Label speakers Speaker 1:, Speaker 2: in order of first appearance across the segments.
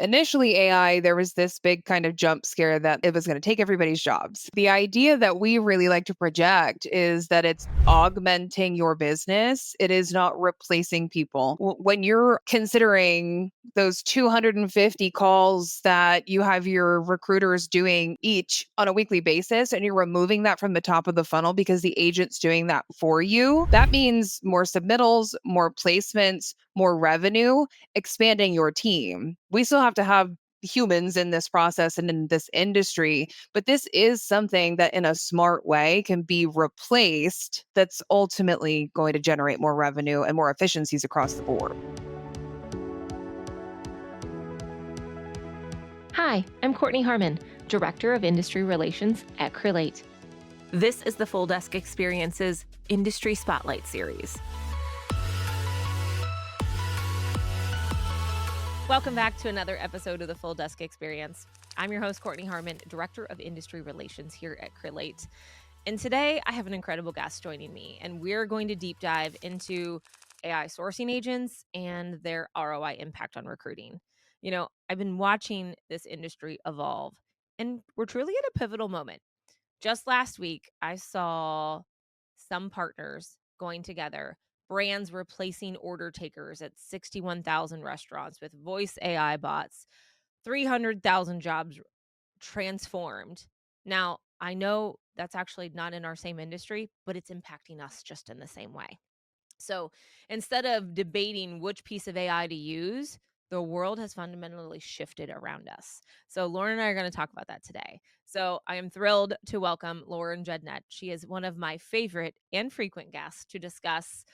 Speaker 1: initially AI, there was this big kind of jump scare that it was going to take everybody's jobs. The idea that we really like to project is that it's augmenting your business. It is not replacing people. When you're considering those 250 calls that you have your recruiters doing each on a weekly basis, and you're removing that from the top of the funnel because the agent's doing that for you, that means more submittals, more placements, more revenue, expanding your team. We still have to have humans in this process and in this industry, but this is something that in a smart way can be replaced that's ultimately going to generate more revenue and more efficiencies across the board.
Speaker 2: Hi, I'm Kortney Harmon, Director of Industry Relations at Crelate. This is the Full Desk Experience's Industry Spotlight Series. Welcome back to another episode of the Full Desk Experience. I'm your host, Kortney Harmon, Director of Industry Relations here at Crelate. And today I have an incredible guest joining me, and we're going to deep dive into AI sourcing agents and their ROI impact on recruiting. You know, I've been watching this industry evolve, and we're truly at a pivotal moment. Just last week, I saw some partners going together, brands replacing order takers at 61,000 restaurants with voice AI bots, 300,000 jobs transformed. Now, I know that's actually not in our same industry, but it's impacting us just in the same way. So instead of debating which piece of AI to use, the world has fundamentally shifted around us. So Lauren and I are going to talk about that today. So I am thrilled to welcome Lauren Jednat. She is one of my favorite and frequent guests to discuss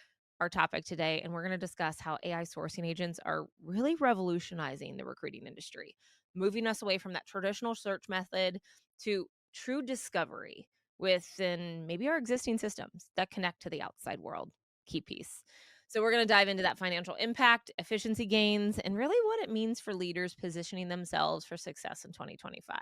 Speaker 2: our topic today. And we're going to discuss how AI sourcing agents are really revolutionizing the recruiting industry, moving us away from that traditional search method to true discovery within maybe our existing systems that connect to the outside world. Key piece. So we're going to dive into that financial impact, efficiency gains, and really what it means for leaders positioning themselves for success in 2025.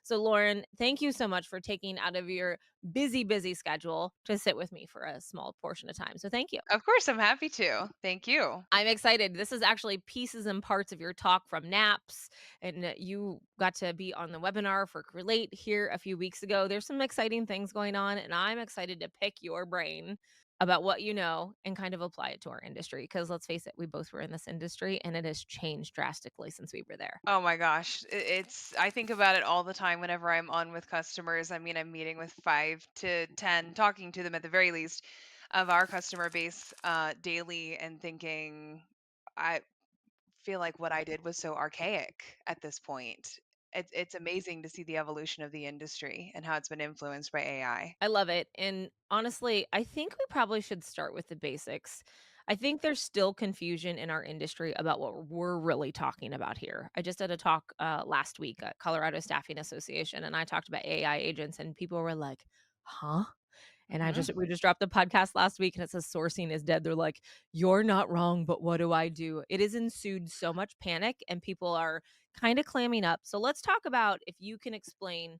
Speaker 2: So Lauren, thank you so much for taking out of your busy schedule to sit with me for a small portion of time. So thank you.
Speaker 1: Of course, I'm happy to. Thank you.
Speaker 2: I'm excited. This is actually pieces and parts of your talk from NAPS, and you got to be on the webinar for Relate here a few weeks ago. There's some exciting things going on, and I'm excited to pick your brain about what you know and kind of apply it to our industry. Because let's face it, we both were in this industry, and it has changed drastically since we were there.
Speaker 1: Oh my gosh, I think about it all the time whenever I'm on with customers. I mean, I'm meeting with 5 to 10, talking to them at the very least of our customer base daily and thinking, I feel like what I did was so archaic at this point. It's amazing to see the evolution of the industry and how it's been influenced by AI.
Speaker 2: I love it. And honestly, I think we probably should start with the basics. I think there's still confusion in our industry about what we're really talking about here. I just did a talk last week at Colorado Staffing Association, and I talked about AI agents, and people were like, huh? And
Speaker 1: Hmm.
Speaker 2: we just dropped the podcast last week and it says sourcing is dead. They're like, you're not wrong, but what do I do? It has ensued so much panic and people are kind of clamming up. So let's talk about if you can explain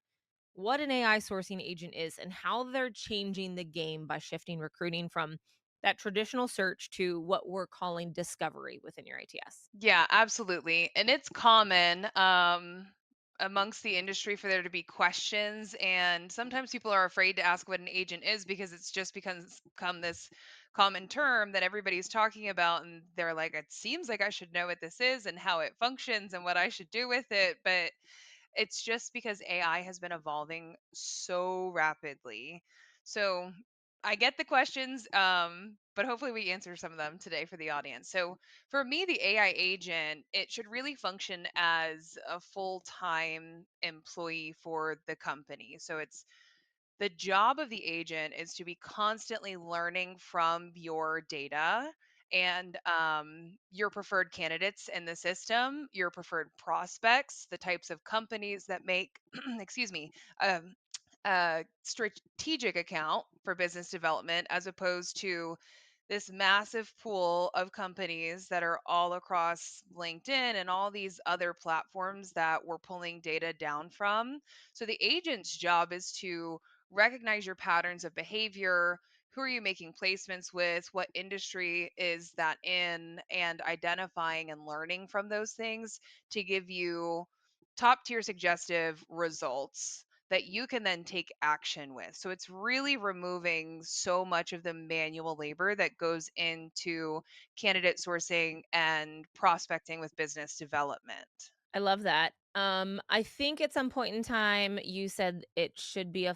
Speaker 2: what an AI sourcing agent is and how they're changing the game by shifting recruiting from that traditional search to what we're calling discovery within your ATS.
Speaker 1: Yeah, absolutely. And it's common amongst the industry for there to be questions. And sometimes people are afraid to ask what an agent is because it's just become this common term that everybody's talking about. And they're like, it seems like I should know what this is and how it functions and what I should do with it. But it's just because AI has been evolving so rapidly. So I get the questions, but hopefully we answer some of them today for the audience. So for me, the AI agent, it should really function as a full-time employee for the company. So it's the job of the agent is to be constantly learning from your data and your preferred candidates in the system, your preferred prospects, the types of companies that make, excuse me, um, a strategic account for business development as opposed to this massive pool of companies that are all across LinkedIn and all these other platforms that we're pulling data down from. So the agent's job is to recognize your patterns of behavior, who are you making placements with, what industry is that in, and identifying and learning from those things to give you top tier suggestive results that you can then take action with. So it's really removing so much of the manual labor that goes into candidate sourcing and prospecting with business development.
Speaker 2: I love that. I think at some point in time you said it should be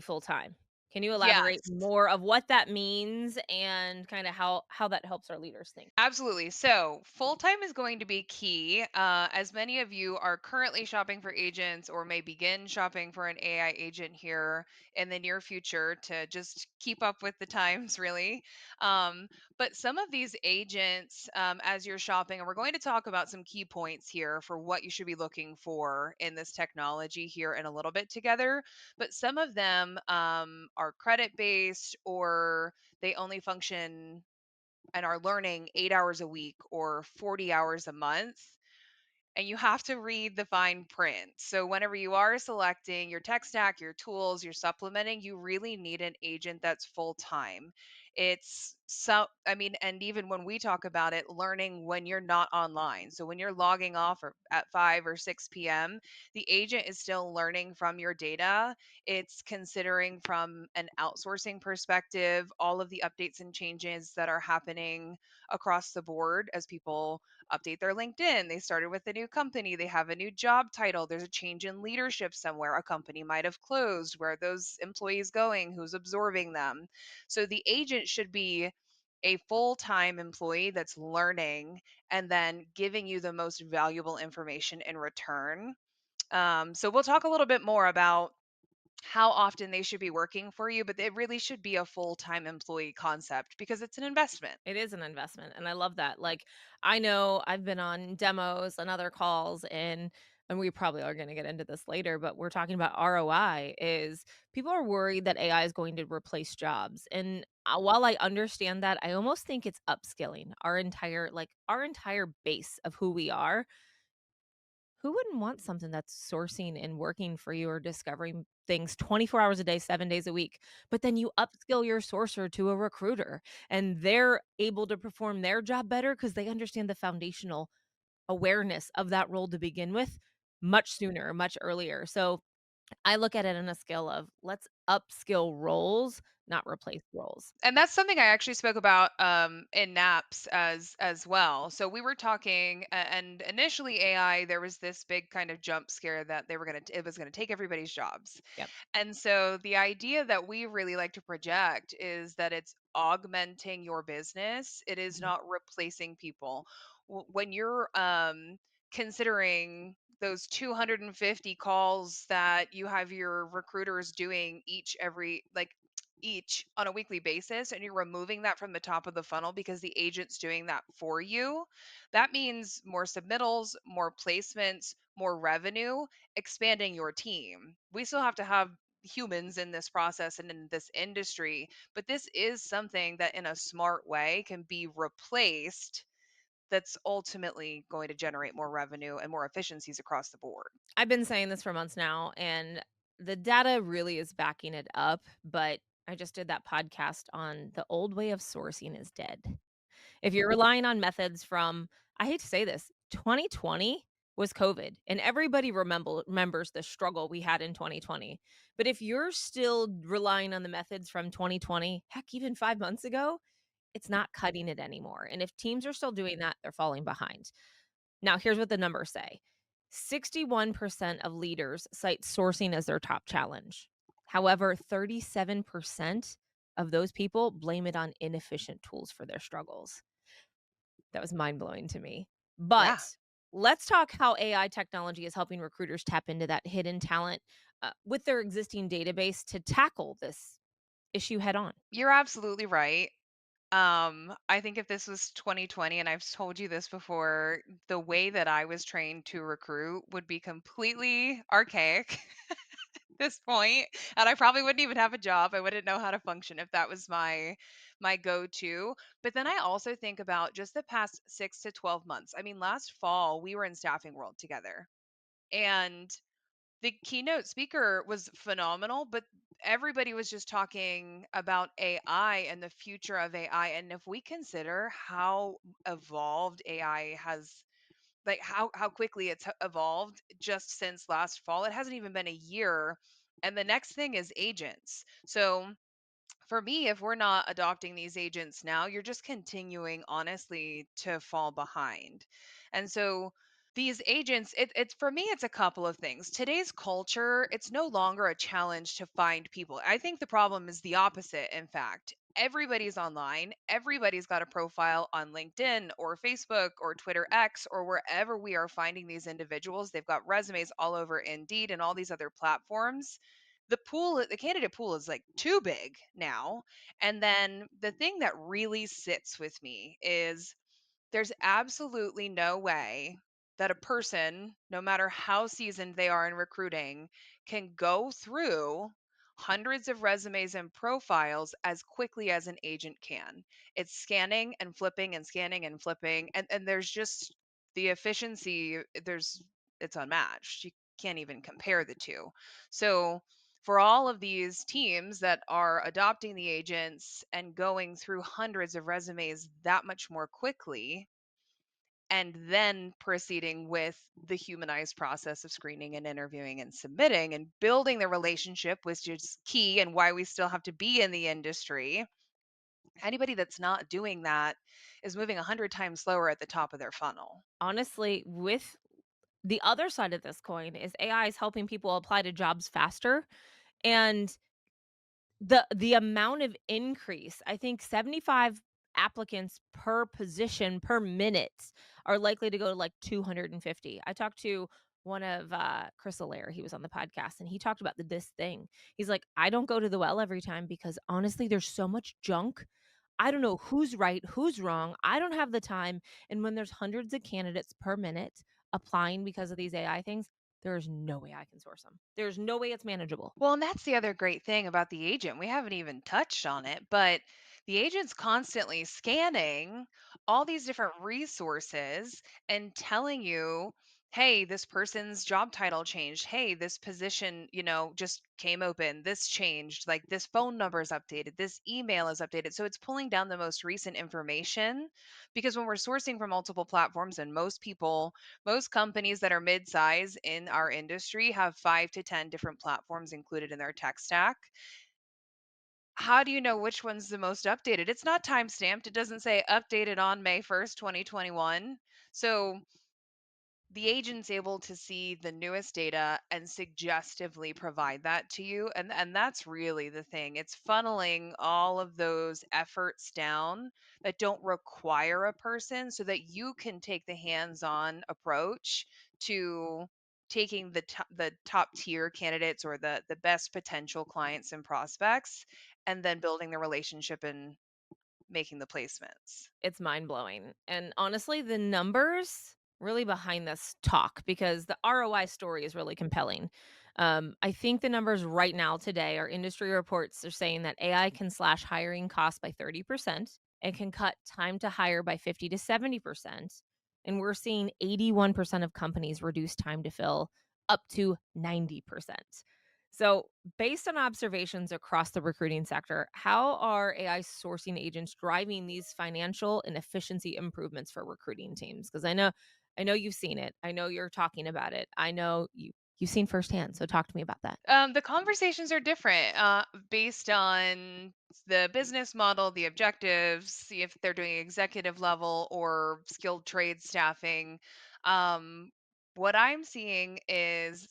Speaker 2: full time. Can you elaborate
Speaker 1: Yes.
Speaker 2: more of what that means and kind of how that helps our leaders think?
Speaker 1: Absolutely. So, full time is going to be key. As many of you are currently shopping for agents or may begin shopping for an AI agent here in the near future to just keep up with the times, really. Um, but some of these agents, as you're shopping, and we're going to talk about some key points here for what you should be looking for in this technology here in a little bit together. But some of them are credit based or they only function and are learning 8 hours a week or 40 hours a month, and you have to read the fine print. So whenever you are selecting your tech stack, your tools, you're supplementing, you really need an agent that's full time. It's so I mean, and even when we talk about it, learning when you're not online. So when you're logging off or at 5 or 6 p.m., the agent is still learning from your data. It's considering from an outsourcing perspective all of the updates and changes that are happening across the board as people update their LinkedIn. They started with a new company, they have a new job title, there's a change in leadership somewhere, a company might have closed. Where are those employees going? Who's absorbing them? So the agent should be a full time employee that's learning and then giving you the most valuable information in return. So we'll talk a little bit more about how often they should be working for you, but it really should be a full time employee concept because it's an investment.
Speaker 2: It is an investment, and I love that. Like, I know I've been on demos and other calls, and we probably are gonna get into this later, but we're talking about ROI is people are worried that AI is going to replace jobs, and, while I understand that, I almost think it's upskilling our entire base of who we are. Who wouldn't want something that's sourcing and working for you or discovering things 24 hours a day, 7 days a week? But then you upskill your sourcer to a recruiter and they're able to perform their job better because they understand the foundational awareness of that role to begin with much sooner, much earlier. So I look at it on a scale of let's upskill roles, not replace roles.
Speaker 1: And that's something I actually spoke about in naps as well. So we were talking, and initially AI, there was this big kind of jump scare that they were gonna it was gonna take everybody's jobs.
Speaker 2: Yep.
Speaker 1: And so the idea that we really like to project is that it's augmenting your business. It is
Speaker 2: Mhm.
Speaker 1: not replacing people. When you're considering those 250 calls that you have your recruiters doing each on a weekly basis, and you're removing that from the top of the funnel because the agent's doing that for you, that means more submittals, more placements, more revenue, expanding your team. We still have to have humans in this process and in this industry, but this is something that in a smart way can be replaced, that's ultimately going to generate more revenue and more efficiencies across the board.
Speaker 2: I've been saying this for months now, and the data really is backing it up. But I just did that podcast on the old way of sourcing is dead. If you're relying on methods from, I hate to say this, 2020 was COVID, and everybody remembers the struggle we had in 2020. But if you're still relying on the methods from 2020, heck, even 5 months ago, it's not cutting it anymore. And if teams are still doing that, they're falling behind. Now, here's what the numbers say: 61% of leaders cite sourcing as their top challenge. However, 37% of those people blame it on inefficient tools for their struggles. That was mind blowing to me.
Speaker 1: Yeah,
Speaker 2: But let's talk how AI technology is helping recruiters tap into that hidden talent with their existing database to tackle this issue head on.
Speaker 1: you're absolutely right. I think if this was 2020, and I've told you this before, the way that I was trained to recruit would be completely archaic at this point, and I probably wouldn't even have a job. I wouldn't know how to function if that was my go-to. But then I also think about just the past 6 to 12 months. I mean, last fall we were in Staffing World together, and the keynote speaker was phenomenal, but everybody was just talking about AI and the future of AI. And if we consider how evolved AI has, like how quickly it's evolved just since last fall, it hasn't even been a year. And the next thing is agents. So for me, if we're not adopting these agents now, you're just continuing, honestly, to fall behind. And so these agents, it's for me, it's a couple of things. Today's culture, it's no longer a challenge to find people. I think the problem is the opposite, in fact. Everybody's online. Everybody's got a profile on LinkedIn or Facebook or Twitter X or wherever we are finding these individuals. They've got resumes all over Indeed and all these other platforms. The candidate pool is like too big now. And then the thing that really sits with me is there's absolutely no way that a person, no matter how seasoned they are in recruiting, can go through hundreds of resumes and profiles as quickly as an agent can. It's scanning and flipping and scanning and flipping. And there's just the efficiency, it's unmatched. You can't even compare the two. So for all of these teams that are adopting the agents and going through hundreds of resumes that much more quickly, and then proceeding with the humanized process of screening and interviewing and submitting and building the relationship, which is key and why we still have to be in the industry. Anybody that's not doing that is moving 100 times slower at the top of their funnel.
Speaker 2: Honestly, with the other side of this coin is AI is helping people apply to jobs faster, and the amount of increase, I think 75 applicants per position per minute are likely to go to, like, 250. I talked to one of, Chris Allaire, he was on the podcast, and he talked about this thing. He's like, "I don't go to the well every time because, honestly, there's so much junk. I don't know who's right, who's wrong. I don't have the time, and when there's hundreds of candidates per minute applying because of these AI things, there is no way I can source them. There's no way it's manageable."
Speaker 1: Well, and that's the other great thing about the agent. We haven't even touched on it, but the agent's constantly scanning all these different resources and telling you, hey, this person's job title changed. Hey, this position, just came open. This changed. Like this phone number is updated. This email is updated. So it's pulling down the most recent information because when we're sourcing from multiple platforms, and most companies that are mid-size in our industry have 5 to 10 different platforms included in their tech stack. How do you know which one's the most updated? It's not time stamped. It doesn't say updated on May 1st, 2021. So the agent's able to see the newest data and suggestively provide that to you, and that's really the thing. It's funneling all of those efforts down that don't require a person so that you can take the hands-on approach to taking the top tier candidates or the best potential clients and prospects, and then building the relationship and making the placements.
Speaker 2: It's mind-blowing, and honestly, the numbers really behind this talk because the ROI story is really compelling. I think the numbers right now today, our industry reports are saying that AI can slash hiring costs by 30% and can cut time to hire by 50 to 70%, and we're seeing 81% of companies reduce time to fill up to 90%. So, based on observations across the recruiting sector, how are AI sourcing agents driving these financial and efficiency improvements for recruiting teams? Because I know you've seen it. I know you're talking about it. I know you've seen firsthand. So talk to me about that.
Speaker 1: The conversations are different based on the business model, the objectives, see if they're doing executive level or skilled trade staffing. Um, what I'm seeing is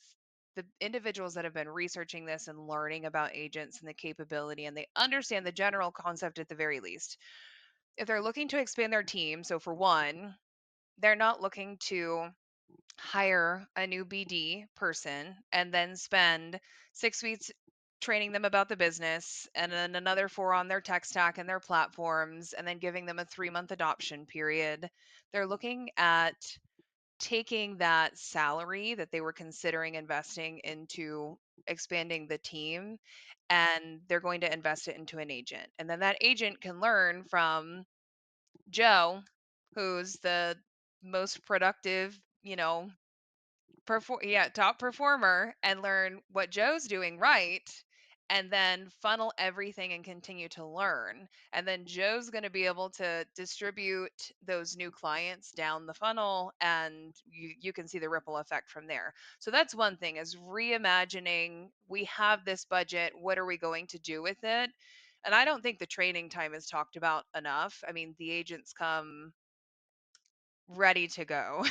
Speaker 1: the individuals that have been researching this and learning about agents and the capability, and they understand the general concept at the very least. If they're looking to expand their team, so for one, they're not looking to hire a new BD person and then spend 6 weeks training them about the business and then another four on their tech stack and their platforms and then giving them a 3-month adoption period. They're looking at taking that salary that they were considering investing into expanding the team, and they're going to invest it into an agent. And then that agent can learn from Joe, who's the most productive, top performer, and learn what Joe's doing right and then funnel everything and continue to learn. And then Joe's going to be able to distribute those new clients down the funnel, and you can see the ripple effect from there. So that's one thing, is reimagining. We have this budget. What are we going to do with it? And I don't think the training time is talked about enough. I mean, the agents come ready to go.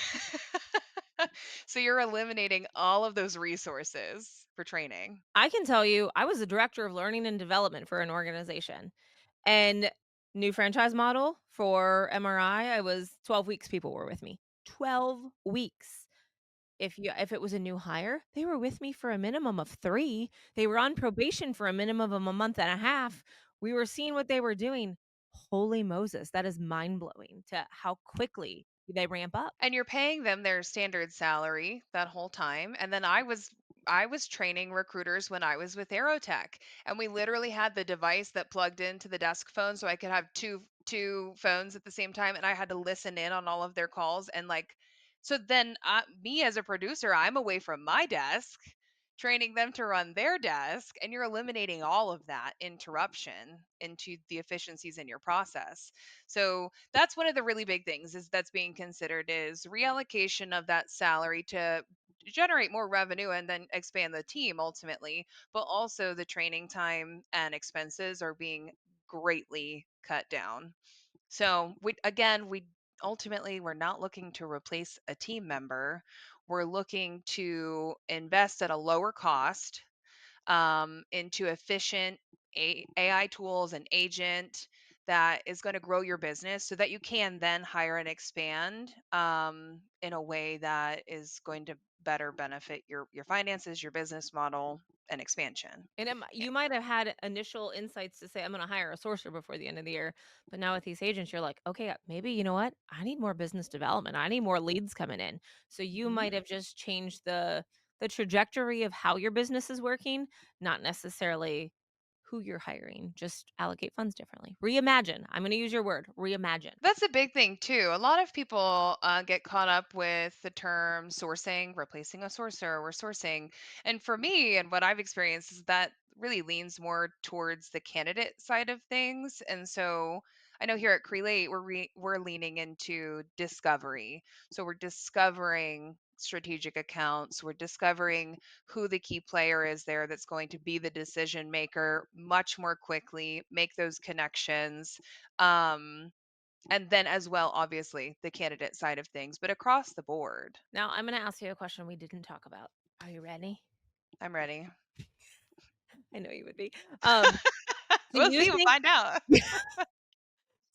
Speaker 1: So you're eliminating all of those resources for training.
Speaker 2: I can tell you, I was the director of learning and development for an organization, and new franchise model for MRI, I was 12 weeks people were with me. 12 weeks. If it was a new hire, they were with me for a minimum of 3. They were on probation for a minimum of a month and a half. We were seeing what they were doing. Holy Moses, that is mind-blowing to how quickly they ramp up.
Speaker 1: And you're paying them their standard salary that whole time. And then I was training recruiters when I was with Aerotech, and we literally had the device that plugged into the desk phone so I could have two phones at the same time, and I had to listen in on all of their calls. And like, so then me as a producer, I'm away from my desk training them to run their desk, and you're eliminating all of that interruption into the efficiencies in your process. So that's one of the really big things is that's being considered, is reallocation of that salary to generate more revenue and then expand the team ultimately, but also the training time and expenses are being greatly cut down. So we ultimately, we're not looking to replace a team member. We're looking to invest at a lower cost into efficient AI tools and agent that is going to grow your business so that you can then hire and expand in a way that is going to better benefit your finances, your business model, and expansion.
Speaker 2: And
Speaker 1: Yeah.
Speaker 2: you might have had initial insights to say, "I'm gonna hire a sourcer before the end of the year," but now with these agents, you're like, "Okay, maybe you know what? I need more business development. I need more leads coming in." So you
Speaker 1: Mhm.
Speaker 2: might have just changed the trajectory of how your business is working, not necessarily who you're hiring. Just allocate funds differently. Reimagine. I'm gonna use your word, reimagine.
Speaker 1: That's a big thing too. A lot of people get caught up with the term sourcing, replacing a sourcer, or sourcing. And for me, and what I've experienced is that really leans more towards the candidate side of things. And so I know here at Crelate, we're leaning into discovery. So we're discovering strategic accounts. We're discovering who the key player is there that's going to be the decision maker much more quickly, make those connections. Um, and then as well, obviously, the candidate side of things, but across the board.
Speaker 2: Now I'm gonna ask you a question we didn't talk about. Are you ready?
Speaker 1: I'm ready.
Speaker 2: I know you would be. Um, do
Speaker 1: We'll
Speaker 2: you
Speaker 1: see, we'll
Speaker 2: think
Speaker 1: find out.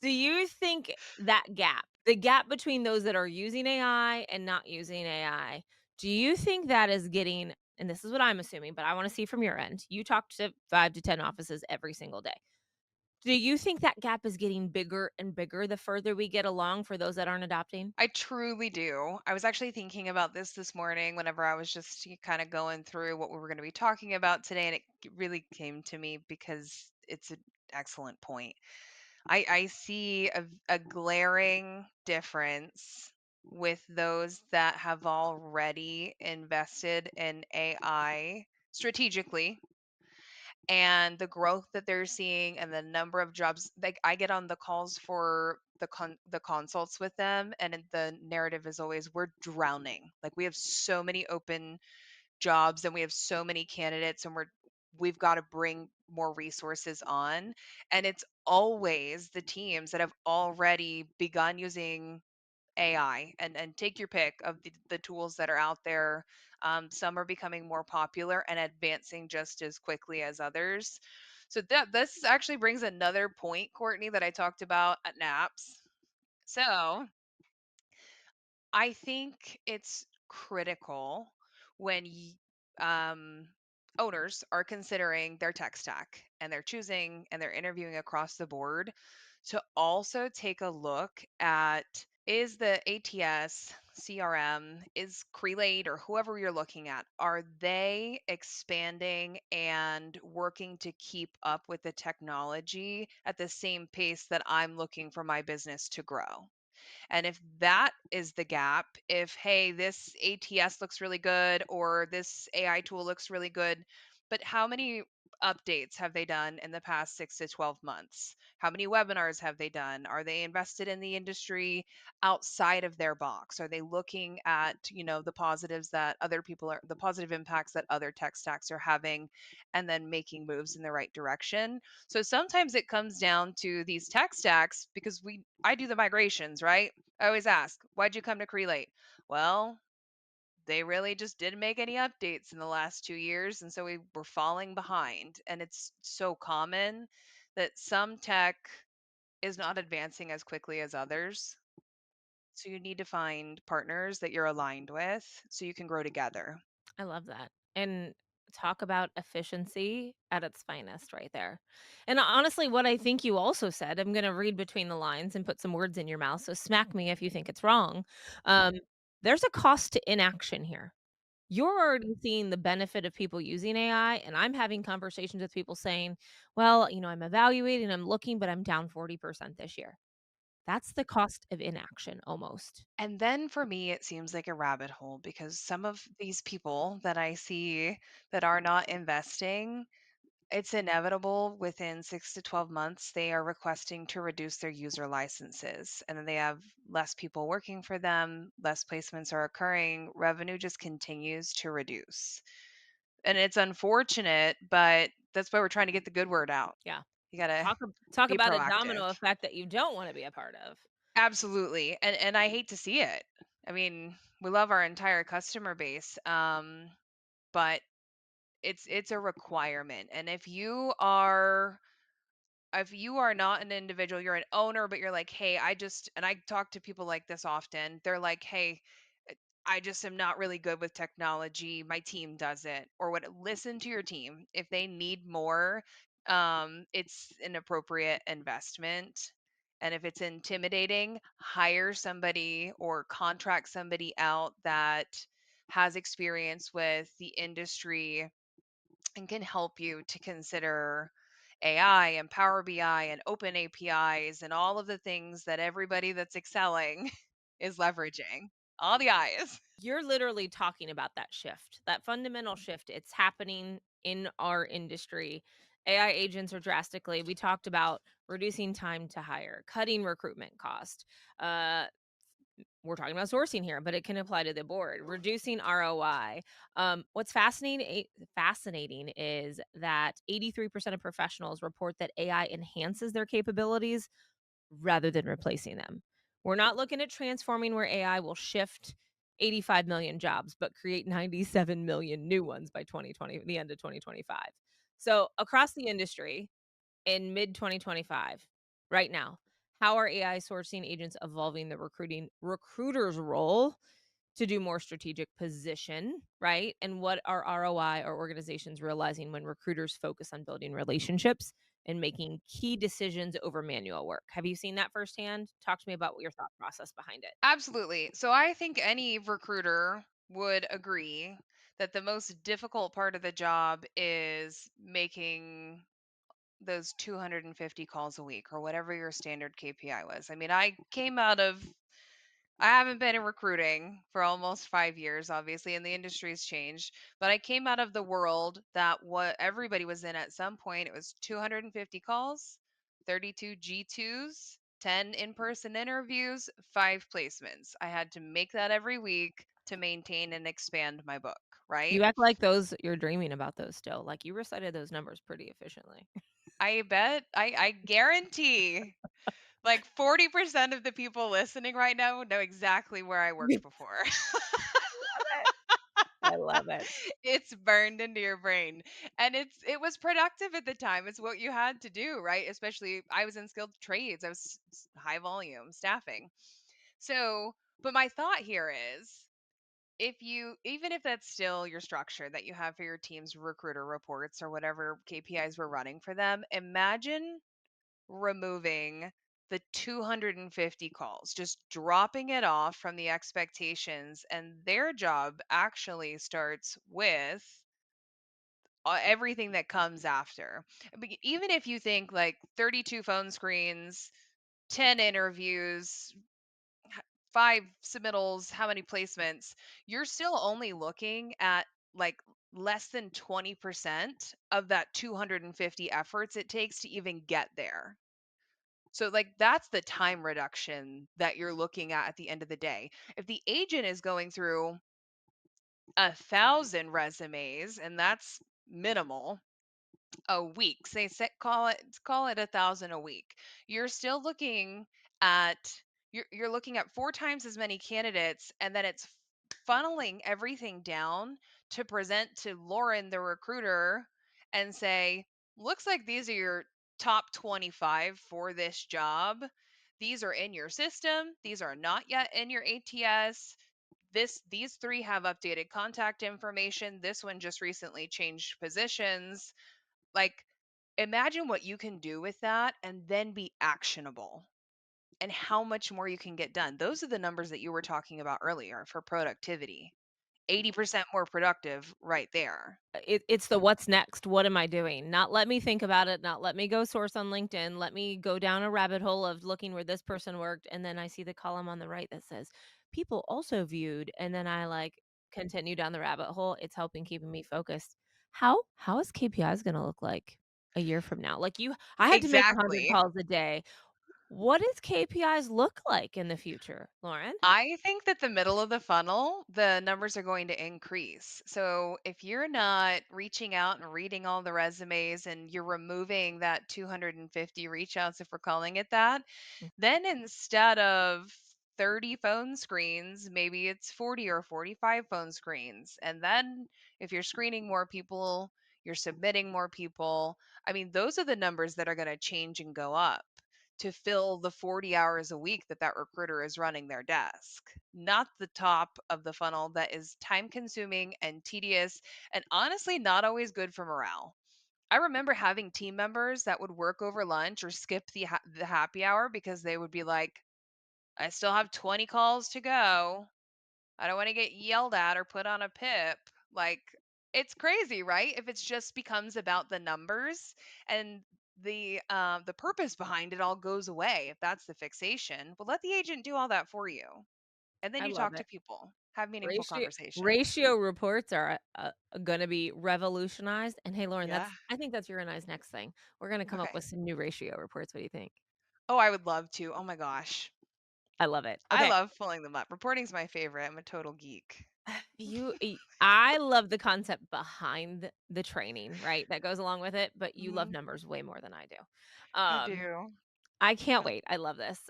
Speaker 2: Do you think that gap, the gap between those that are using AI and not using AI, do you think that is getting, and this is what I'm assuming, but I want to see from your end. You talk to 5 to 10 offices every single day. Do you think that gap is getting bigger and bigger the further we get along for those that aren't adopting?
Speaker 1: I truly do. I was actually thinking about this morning whenever I was just kind of going through what we were going to be talking about today, and it really came to me because it's an excellent point. I see a glaring difference with those that have already invested in AI strategically, and the growth that they're seeing and the number of jobs. Like, I get on the calls for the consults with them, and the narrative is always, we're drowning, like we have so many open jobs and we have so many candidates, and we've got to bring more resources on. And it's always the teams that have already begun using AI, and take your pick of the tools that are out there. Some are becoming more popular and advancing just as quickly as others. So that this actually brings another point, Courtney, that I talked about at NAPS. So I think it's critical when owners are considering their tech stack and they're choosing and they're interviewing across the board to also take a look at, is the ATS, CRM, is Crelate, or whoever you're looking at, are they expanding and working to keep up with the technology at the same pace that I'm looking for my business to grow? And if that is the gap, if, hey, this ATS looks really good or this AI tool looks really good, but how many updates have they done in the past 6 to 12 months? How many webinars have they done? Are they invested in the industry outside of their box? Are they looking at, the positives that other people are, the positive impacts that other tech stacks are having, and then making moves in the right direction? So sometimes it comes down to these tech stacks because I do the migrations, right? I always ask, why'd you come to Crelate? Well, they really just didn't make any updates in the last 2 years. And so we were falling behind. And it's so common that some tech is not advancing as quickly as others. So you need to find partners that you're aligned with so you can grow together.
Speaker 2: I love that. And talk about efficiency at its finest right there. And honestly, what I think you also said, I'm going to read between the lines and put some words in your mouth. So smack me if you think it's wrong. Um, there's a cost to inaction here. You're already seeing the benefit of people using AI. And I'm having conversations with people saying, well, I'm evaluating, I'm looking, but I'm down 40% this year. That's the cost of inaction almost.
Speaker 1: And then for me, it seems like a rabbit hole because some of these people that I see that are not investing, it's inevitable within 6 to 12 months, they are requesting to reduce their user licenses. And then they have less people working for them, less placements are occurring, revenue just continues to reduce. And it's unfortunate, but that's why we're trying to get the good word out.
Speaker 2: Yeah.
Speaker 1: You got to
Speaker 2: Talk
Speaker 1: be
Speaker 2: about a
Speaker 1: proactive.
Speaker 2: domino effect that you don't want to be a part of.
Speaker 1: Absolutely. And I hate to see it. I mean, we love our entire customer base. But it's a requirement. And if you are not an individual, you're an owner, but you're like, hey, and I talk to people like this often. They're like, hey, I just am not really good with technology. My team does it. Or what? Listen to your team. If they need more, it's an appropriate investment. And if it's intimidating, hire somebody or contract somebody out that has experience with the industry and can help you to consider AI and Power BI and open APIs and all of the things that everybody that's excelling is leveraging. All the eyes.
Speaker 2: You're literally talking about that shift, that fundamental shift. It's happening in our industry. AI agents are drastically, we talked about reducing time to hire, cutting recruitment cost. Uh, we're talking about sourcing here, but it can apply to the board, reducing ROI. What's fascinating is that 83% of professionals report that AI enhances their capabilities rather than replacing them. We're not looking at transforming where AI will shift 85 million jobs, but create 97 million new ones by 2020, the end of 2025. So, across the industry in mid 2025, right now, how are AI sourcing agents evolving the recruiter's role to do more strategic position, right? And what are ROI or organizations realizing when recruiters focus on building relationships and making key decisions over manual work? Have you seen that firsthand? Talk to me about what your thought process behind it.
Speaker 1: Absolutely. So I think any recruiter would agree that the most difficult part of the job is making those 250 calls a week or whatever your standard KPI was. I mean, I haven't been in recruiting for almost 5 years, obviously, and the industry's changed. But I came out of the world that what everybody was in at some point. It was 250 calls, 32 G2s, 10 in person interviews, 5 placements. I had to make that every week to maintain and expand my book, right?
Speaker 2: You act like those you're dreaming about those still. Like you recited those numbers pretty efficiently.
Speaker 1: I bet, I guarantee like 40% of the people listening right now know exactly where I worked before.
Speaker 2: I love it.
Speaker 1: It's burned into your brain. And it was productive at the time. It's what you had to do, right? Especially I was in skilled trades. I was high volume staffing. So, but my thought here is if you even if that's still your structure that you have for your team's recruiter reports or whatever KPIs we're running for them, imagine removing the 250 calls, just dropping it off from the expectations, and their job actually starts with everything that comes after. Even if you think like 32 phone screens, 10 interviews, 5 submittals, how many placements, you're still only looking at like less than 20% of that 250 efforts it takes to even get there. So, like, that's the time reduction that you're looking at the end of the day. If the agent is going through 1,000 resumes, and that's minimal, a week. Say call it 1,000 a week. You're still looking at you're looking at 4 times as many candidates, and then it's funneling everything down to present to Lauren, the recruiter, and say, "Looks like these are your top 25 for this job. These are in your system. These are not yet in your ATS. These three have updated contact information. This one just recently changed positions." Like, imagine what you can do with that and then be actionable and how much more you can get done. Those are the numbers that you were talking about earlier for productivity. 80% more productive right there.
Speaker 2: It's the what's next, what am I doing? Not let me think about it, not let me go source on LinkedIn, let me go down a rabbit hole of looking where this person worked, and then I see the column on the right that says, "People also viewed," and then I, like, continue down the rabbit hole. It's helping keeping me focused. How is KPIs gonna look like a year from now? Like, I had to make 100
Speaker 1: Exactly.
Speaker 2: calls a day. What does KPIs look like in the future, Lauren?
Speaker 1: I think that the middle of the funnel, the numbers are going to increase. So if you're not reaching out and reading all the resumes and you're removing that 250 reach outs, if we're calling it that, then instead of 30 phone screens, maybe it's 40 or 45 phone screens. And then if you're screening more people, you're submitting more people. I mean, those are the numbers that are going to change and go up to fill the 40 hours a week that that recruiter is running their desk, not the top of the funnel that is time consuming and tedious and honestly not always good for morale. I remember having team members that would work over lunch or skip the happy hour because they would be like, "I still have 20 calls to go. I don't want to get yelled at or put on a pip." Like, it's crazy, right? If it's just becomes about the numbers and the purpose behind it all goes away. If that's the fixation, well, let the agent do all that for you, and then
Speaker 2: I
Speaker 1: you
Speaker 2: love
Speaker 1: talk
Speaker 2: it.
Speaker 1: to people, have meaningful
Speaker 2: Ratio
Speaker 1: conversations.
Speaker 2: ratio reports are, gonna be revolutionized, and hey, Lauren,
Speaker 1: Yeah.
Speaker 2: I think that's your and I's next thing. We're gonna come up
Speaker 1: Okay.
Speaker 2: with some new ratio reports. What do you think?
Speaker 1: Oh, I would love to. Oh my gosh.
Speaker 2: I love it.
Speaker 1: I
Speaker 2: Okay.
Speaker 1: love pulling them up. Reporting's my favorite. I'm a total geek.
Speaker 2: I love the concept behind the training, right, that goes along with it, but you love
Speaker 1: Mhm.
Speaker 2: numbers way more than I do.
Speaker 1: I
Speaker 2: Um,
Speaker 1: do.
Speaker 2: I can't wait. I love this.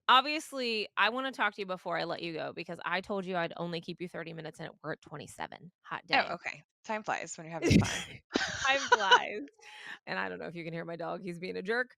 Speaker 2: Obviously, I wanna talk to you before I let you go because I told you I'd only keep you 30 minutes and we're at 27. Hot
Speaker 1: Oh,
Speaker 2: day.
Speaker 1: okay. Time flies when you're having fun.
Speaker 2: Time flies. And I don't know if you can hear my dog, he's being a jerk.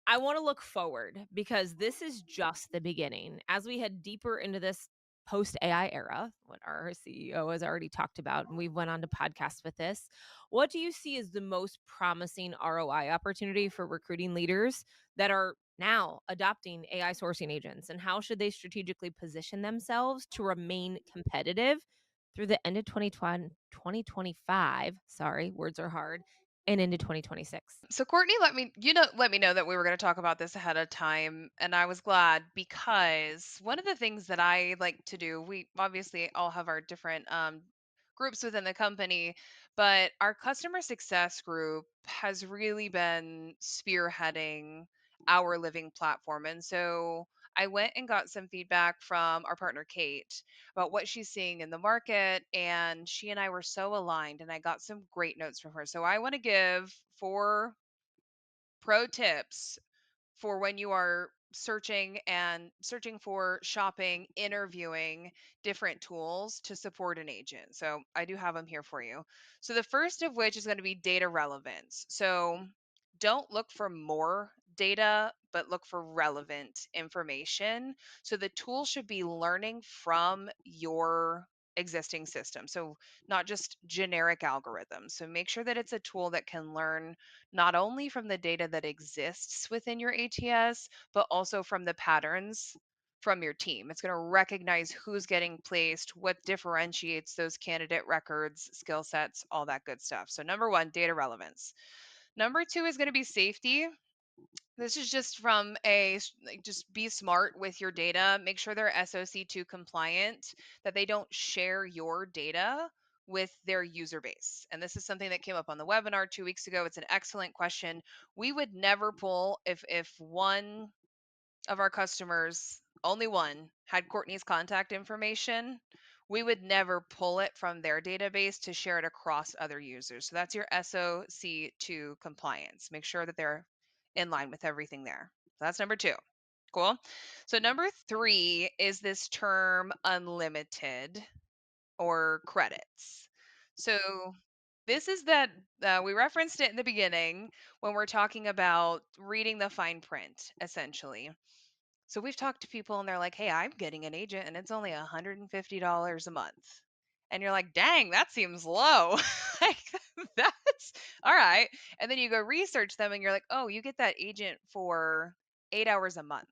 Speaker 2: I wanna look forward because this is just the beginning. As we head deeper into this post-AI era, what our CEO has already talked about, and we went on to podcast with this, what do you see as the most promising ROI opportunity for recruiting leaders that are now adopting AI sourcing agents, and how should they strategically position themselves to remain competitive through the end of 2025, sorry, words are hard, and into 2026.
Speaker 1: So Courtney let me know that we were going to talk about this ahead of time, and I was glad because one of the things that I like to do, we obviously all have our different groups within the company, but our customer success group has really been spearheading our living platform. And so I went and got some feedback from our partner Kate about what she's seeing in the market. And she and I were so aligned, and I got some great notes from her. So I want to give 4 pro tips for when you are searching for shopping, interviewing different tools to support an agent. So I do have them here for you. So the first of which is going to be data relevance. So don't look for more data, but look for relevant information. So the tool should be learning from your existing system. So not just generic algorithms. So make sure that it's a tool that can learn not only from the data that exists within your ATS, but also from the patterns from your team. It's going to recognize who's getting placed, what differentiates those candidate records, skill sets, all that good stuff. So, number one, data relevance. Number two is going to be safety. This is just from like, just be smart with your data. Make sure they're SOC2 compliant, that they don't share your data with their user base? And this is something that came up on the webinar 2 weeks ago. It's an excellent question. We would never pull if one of our customers, only one, had Courtney's contact information, we would never pull it from their database to share it across other users. So that's your SOC2 compliance. Make sure that they're in line with everything there. So that's number two. Cool. So number three is this term unlimited or credits. So this is that we referenced it in the beginning when we're talking about reading the fine print, essentially. So we've talked to people and they're like, "Hey, I'm getting an agent and it's only $150 a month." And you're like, "Dang, that seems low." Like that's all right. And then you go research them and you're like, "Oh, you get that agent for 8 hours a month."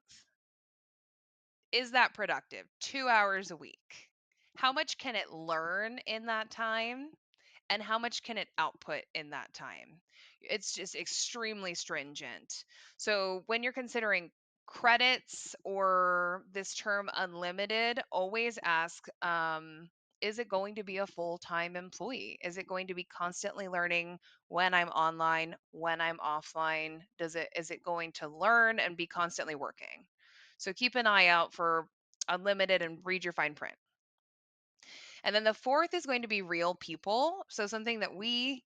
Speaker 1: Is that productive? 2 hours a week. How much can it learn in that time? And how much can it output in that time? It's just extremely stringent. So when you're considering credits or this term unlimited, always ask, is it going to be a full-time employee? Is it going to be constantly learning when I'm online, when I'm offline? Is it going to learn and be constantly working? So keep an eye out for unlimited and read your fine print. And then the fourth is going to be real people. So something that we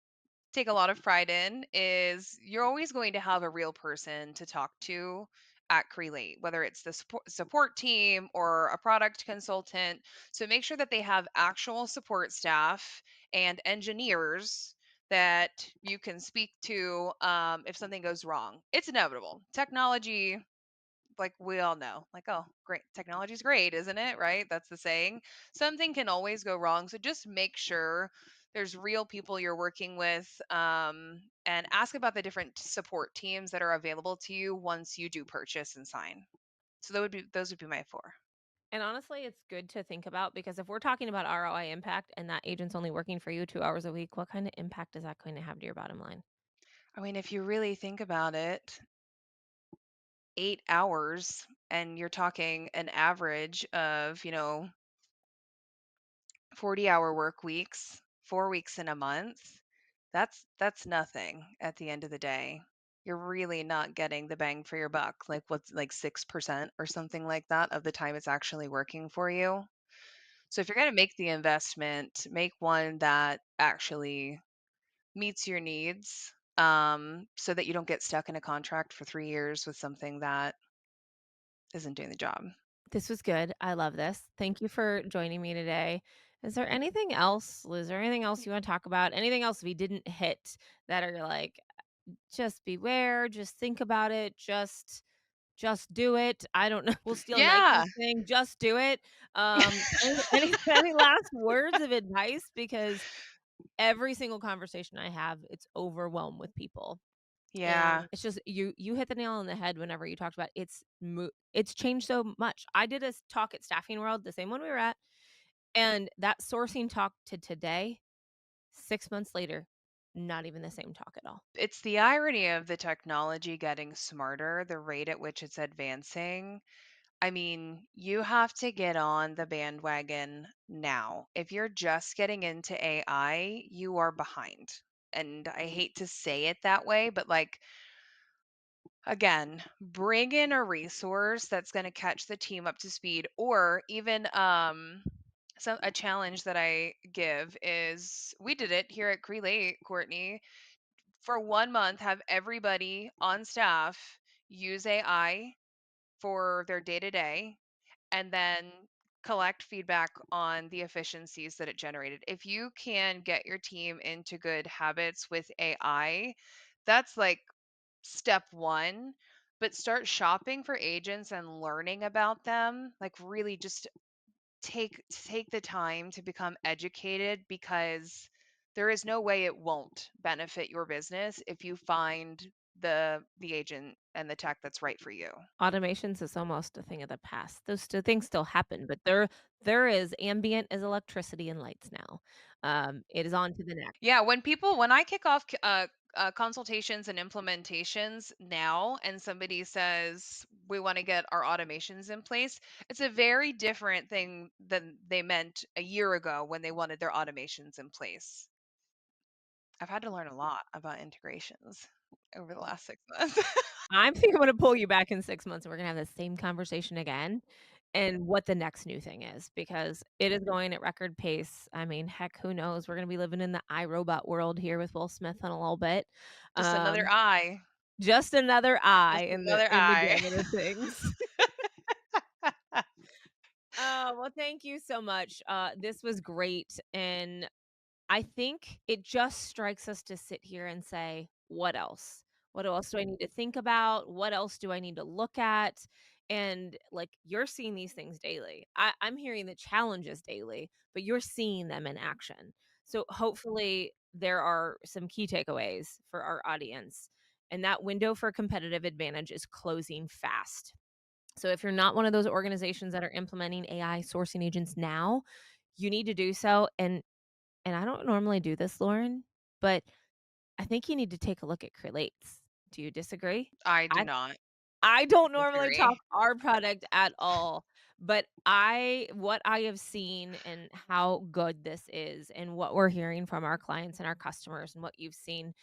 Speaker 1: take a lot of pride in is you're always going to have a real person to talk to at Crelate, whether it's the support team or a product consultant. So make sure that they have actual support staff and engineers that you can speak to if something goes wrong. It's inevitable. Technology, like we all know, like, oh, great, technology's great, isn't it? Right? That's the saying. Something can always go wrong. So just make sure there's real people you're working with, and ask about the different support teams that are available to you once you do purchase and sign. So those would be my four.
Speaker 2: And honestly, it's good to think about because if we're talking about ROI impact and that agent's only working for you 2 hours a week, what kind of impact is that going to have to your bottom line?
Speaker 1: I mean, if you really think about it, 8 hours, and you're talking an average of 40-hour work weeks, 4 weeks in a month. That's nothing at the end of the day. You're really not getting the bang for your buck, like what's like 6% or something like that of the time it's actually working for you. So if you're going to make the investment, make one that actually meets your needs, so that you don't get stuck in a contract for 3 years with something that isn't doing the job.
Speaker 2: This was good. I love this. Thank you for joining me today. Is there anything else? Is there anything else you want to talk about? Anything else we didn't hit that are like, just beware, just think about it, just do it. I don't know. We'll steal
Speaker 1: Yeah.
Speaker 2: Nike's thing. Just do it. Any last words of advice? Because every single conversation I have, it's overwhelmed with people. And
Speaker 1: Yeah.
Speaker 2: it's just you hit the nail on the head whenever you talked about it's changed so much. I did a talk at Staffing World, the same one we were at, and that sourcing talk to today, 6 months later, not even the same talk at all.
Speaker 1: It's the irony of the technology getting smarter, the rate at which it's advancing. I mean, you have to get on the bandwagon now. If you're just getting into AI, you are behind. And I hate to say it that way, but like, again, bring in a resource that's going to catch the team up to speed, or even so a challenge that I give is we did it here at Crelate, Courtney, for 1 month, have everybody on staff use AI for their day to day, and then collect feedback on the efficiencies that it generated. If you can get your team into good habits with AI, that's like step one. But start shopping for agents and learning about them. Like really just take the time to become educated, because there is no way it won't benefit your business if you find the agent and the tech that's right for you.
Speaker 2: Automations is almost a thing of the past. Those two things still happen, but there is ambient as electricity and lights now. It is on to the next.
Speaker 1: Yeah, when I kick off consultations and implementations now, and somebody says, we want to get our automations in place. It's a very different thing than they meant a year ago when they wanted their automations in place. I've had to learn a lot about integrations over the last 6 months.
Speaker 2: I'm thinking I'm gonna pull you back in 6 months, and we're gonna have the same conversation again, and what the next new thing is, because it is going at record pace. I mean, heck, who knows? We're gonna be living in the iRobot world here with Will Smith in a little bit.
Speaker 1: Just another
Speaker 2: Um,
Speaker 1: eye.
Speaker 2: just another eye
Speaker 1: Just
Speaker 2: in the
Speaker 1: another
Speaker 2: in the
Speaker 1: eye.
Speaker 2: gamut of things. Well, thank you so much. This was great, and I think it just strikes us to sit here and say, "What else? What else do I need to think about? What else do I need to look at?" And, like, you're seeing these things daily. I'm hearing the challenges daily, but you're seeing them in action. So, hopefully, there are some key takeaways for our audience, and that window for competitive advantage is closing fast. So, if you're not one of those organizations that are implementing AI sourcing agents now, you need to do so, and I don't normally do this, Lauren, but I think you need to take a look at Creates. Do you disagree?
Speaker 1: I do
Speaker 2: I
Speaker 1: not
Speaker 2: I don't normally talk
Speaker 1: agree.
Speaker 2: our product at all, but what I have seen and how good this is and what we're hearing from our clients and our customers and what you've seen,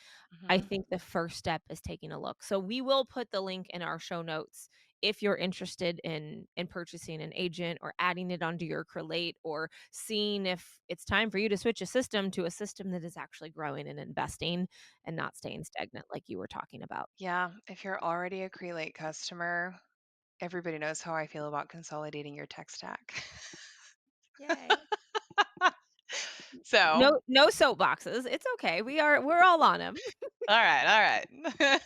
Speaker 2: I
Speaker 1: Mhm.
Speaker 2: think the first step is taking a look. So we will put the link in our show notes if you're interested in purchasing an agent or adding it onto your Crelate or seeing if it's time for you to switch a system to a system that is actually growing and investing and not staying stagnant like you were talking about.
Speaker 1: Yeah, if you're already a Crelate customer, everybody knows how I feel about consolidating your tech stack.
Speaker 2: Yay.
Speaker 1: So,
Speaker 2: No soapboxes. It's okay. We're all on them.
Speaker 1: all right, all right.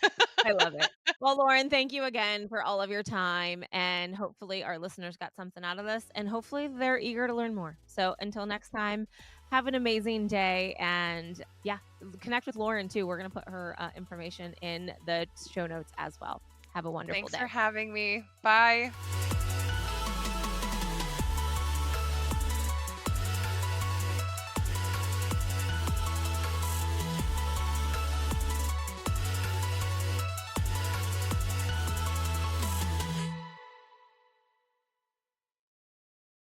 Speaker 2: I love it. Well, Lauren, thank you again for all of your time, and hopefully our listeners got something out of this, and hopefully they're eager to learn more. So until next time, have an amazing day, and yeah, connect with Lauren too. We're gonna put her information in the show notes as well. Have a wonderful
Speaker 1: Thanks for
Speaker 2: day.
Speaker 1: having me. Bye.